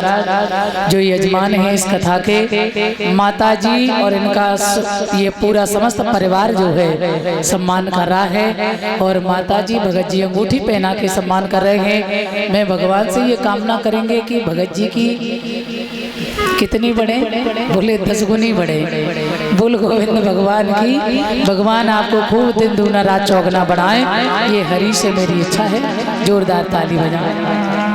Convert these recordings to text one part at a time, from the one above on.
जो यजमान है इस कथा के, माता जी और इनका ये पूरा समस्त परिवार जो है सम्मान कर रहा है। और माता जी भगत जी अंगूठी पहना के सम्मान कर रहे हैं। मैं भगवान से ये कामना करेंगे कि भगत जी की कितनी बढ़े, बोले 10 गुनी बढ़े। बोल गोविंद भगवान की। भगवान आपको खूब दिन दूना रात चौगना बढ़ाए, ये हरि से मेरी इच्छा है। जोरदार ताली बजाएं।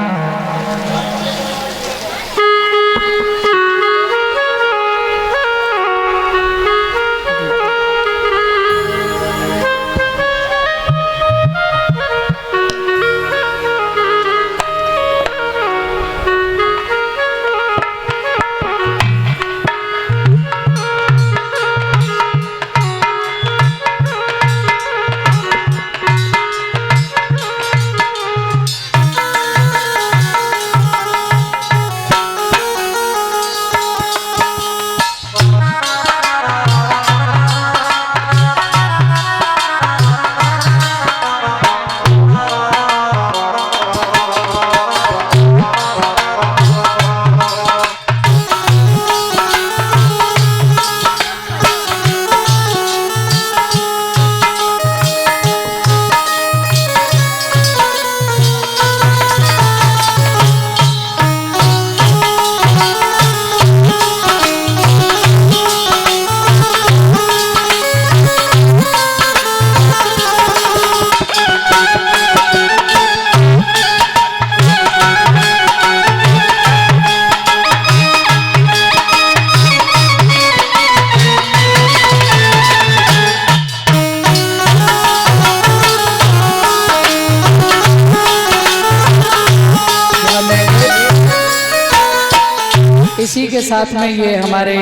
इसी के साथ में ये हमारे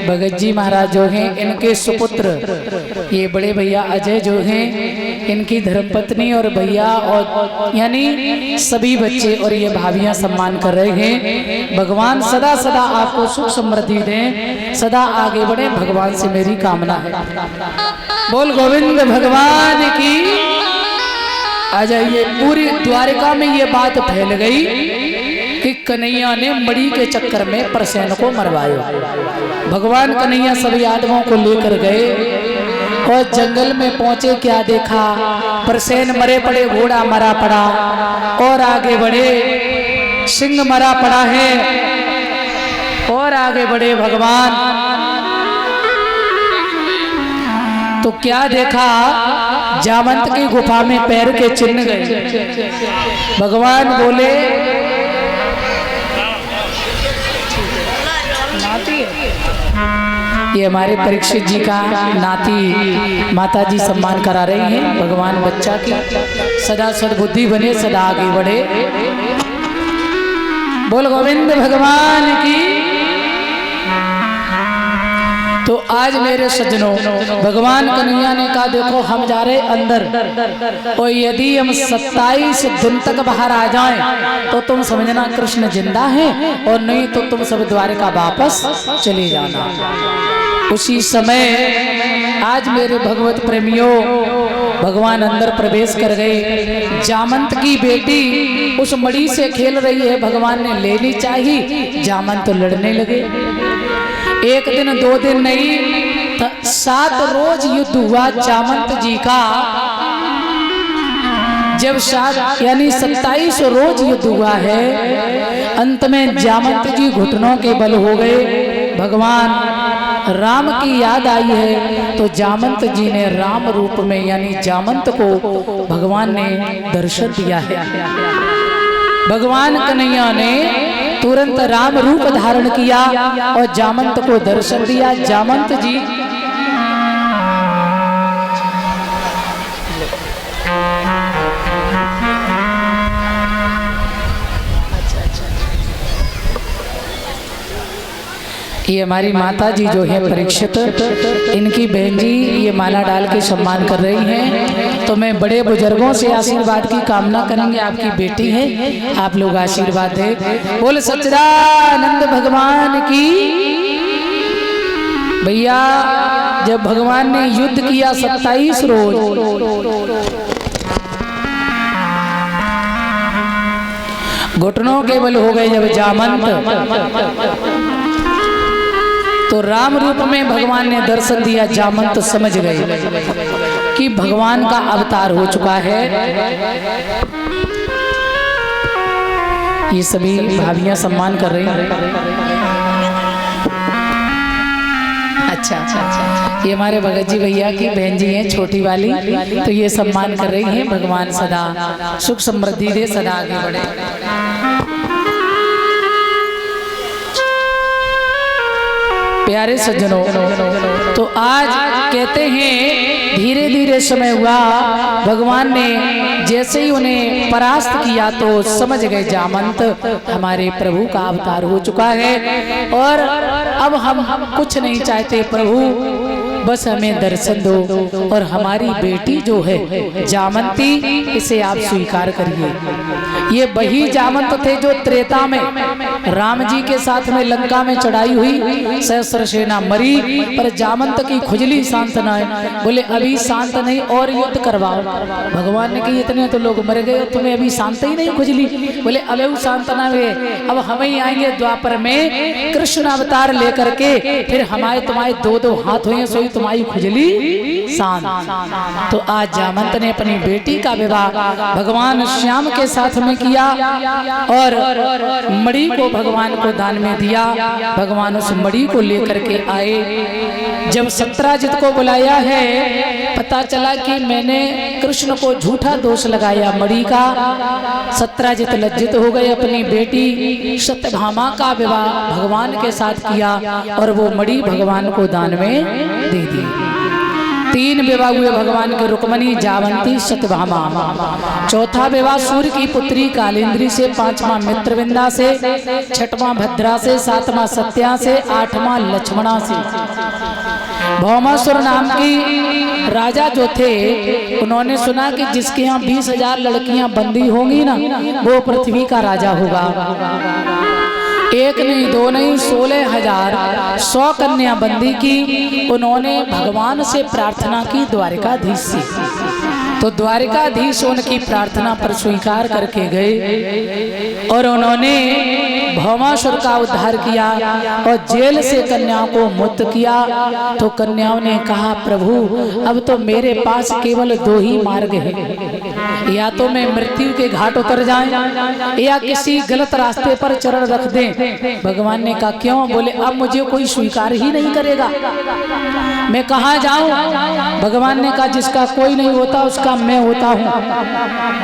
भगत जी महाराज जो हैं, इनके सुपुत्र ये बड़े भैया अजय जो हैं, इनकी धर्मपत्नी और भैया और यानी सभी बच्चे और ये भाभियां सम्मान कर रहे हैं। भगवान सदा सदा आपको सुख समृद्धि दें, सदा आगे बढ़े, भगवान से मेरी कामना है। बोल गोविंद भगवान की। आ जाइए। पूरी द्वारिका में ये बात फैल गई कि कन्हैया ने मड़ी के चक्कर में प्रसेन को मरवाया। भगवान कन्हैया सभी यादवों को लेकर गए और जंगल में पहुंचे। क्या देखा? प्रसेन मरे पड़े, घोड़ा मरा पड़ा और आगे बढ़े, सिंह मरा पड़ा है और आगे बढ़े भगवान। तो क्या देखा? जामंत की गुफा में पैर के चिन्ह गए। भगवान बोले ये हमारे परीक्षित जी का नाती माता जी सम्मान करा रही हैं। भगवान बच्चा की सदा सद्बुद्धि बने, सदा आगे बढ़े। बोल गोविंद भगवान की। तो आज मेरे सज्जनों, भगवान कन्हैया ने कहा देखो हम जा रहे अंदर और यदि हम 27 दिन तक बाहर आ जाएं तो तुम समझना कृष्ण जिंदा है और नहीं तो तुम सब द्वारिका वापस चले जाना। उसी समय आज मेरे भगवत प्रेमियों, भगवान अंदर प्रवेश कर गए। जामंत की बेटी उस मड़ी से खेल रही है, भगवान ने लेनी चाहिए, जामंत लड़ने लगे। एक दिन 2 दिन नहीं, 7 रोज युद्ध हुआ जामंत जी का। जब 7 यानी 27 रोज युद्ध हुआ है, अंत में जामंत जी घुटनों के बल हो गए। भगवान राम की याद आई है तो जामंत जी ने राम रूप में यानी जामंत को भगवान ने दर्शन दिया है। भगवान कन्हैया ने तुरंत राम रूप धारण किया और जामंत को दर्शन दिया। जामंत जी ये हमारी माता जी जो है परीक्षित, इनकी बहन जी ये माला डाल के सम्मान कर रही हैं। तो मैं बड़े बुजुर्गों से आशीर्वाद की कामना करेंगे। आपकी बेटी है, आप लोग आशीर्वाद दें। बोल सच्चिदानंद भगवान की। भैया जब भगवान ने युद्ध किया 27 रोज, घुटनों के बल हो गए जब जामंत, तो राम रूप में भगवान ने दर्शन दिया। जामंत समझ गए कि भगवान का अवतार हो चुका है। ये सभी भाभियां सम्मान कर रही हैं। अच्छा, ये हमारे भगत जी भैया की बहन जी हैं छोटी वाली, तो ये सम्मान कर रही हैं। भगवान सदा सुख समृद्धि दे, सदा आगे बढ़े। प्यारे सज्जनों, तो आज कहते हैं धीरे धीरे समय हुआ, भगवान ने जैसे ही उन्हें परास्त किया तो समझ गए जामंत हमारे प्रभु का अवतार हो चुका है और अब हम कुछ नहीं चाहते प्रभु, बस हमें दर्शन दो और हमारी बेटी जो है जामंती, इसे आप स्वीकार करिए। ये वही जामंत थे जो त्रेता में राम जी के साथ में लंका में चढ़ाई हुई, सहस्र सेना मरी, पर जामंत की खुजली शांत न है। बोले अभी शांत नहीं और युद्ध करवाओ। भगवान ने कहा इतने तो लोग मर गए, तुम्हें अभी शांत ही नहीं खुजली। बोले अभी शांत न हुए, अब हम ही आएंगे द्वापर में कृष्ण अवतार लेकर के, फिर हमारे तुम्हारे दो दो हाथ हुए, सोई तुम्हारी खुजली शांत। तो आज जामंत ने अपनी बेटी का विवाह भगवान श्याम के साथ में किया और मणि को भगवान को दान में दिया। भगवान उस मणि को लेकर के आए। जब सत्राजित को बुलाया है, पता चला कि मैंने कृष्ण को झूठा दोष लगाया मणि का। सत्राजित लज्जित हो गए, अपनी बेटी सत्यभामा का विवाह भगवान के साथ किया और वो मणि भगवान को दान में दे दी। 3 विवाह हुए भगवान के, रुक्मणी, जावंती, सत्यभामा। चौथा विवाह सूर्य की पुत्री कालिंद्री से, 5वां मित्रविंदा से, 6वां भद्रा से, 7वां सत्या से, 8वां लक्ष्मणा से। भौमासुर नाम की राजा जो थे, उन्होंने सुना कि जिसके यहाँ 20,000 लड़कियां बंदी होंगी ना, वो पृथ्वी का राजा होगा। एक नहीं, दो नहीं, 16,100 कन्या बंदी की। उन्होंने भगवान से प्रार्थना की द्वारिकाधीश से, तो द्वारिकाधीश उनकी प्रार्थना पर स्वीकार करके गए और उन्होंने भौमासुर का उद्धार किया और जेल से कन्याओं को मुक्त किया। तो कन्याओं ने कहा प्रभु अब तो मेरे पास केवल 2 ही मार्ग है, या तो मैं मृत्यु के घाट उतर जाएं या किसी गलत रास्ते पर चरण रख दें। भगवान ने कहा क्यों? बोले अब मुझे कोई स्वीकार ही नहीं करेगा, मैं कहाँ जाऊं? भगवान ने कहा जिसका कोई नहीं होता उसका मैं होता हूँ,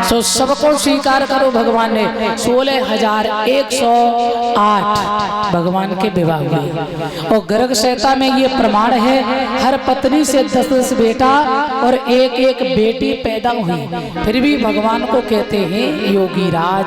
सो सबको स्वीकार करो। भगवान ने 16,108 भगवान के विवाह हुए और गर्ग संहिता में ये प्रमाण है, हर पत्नी से 10-10 बेटा और 1-1 बेटी पैदा हुई, फिर भी भगवान को कहते हैं योगी राज।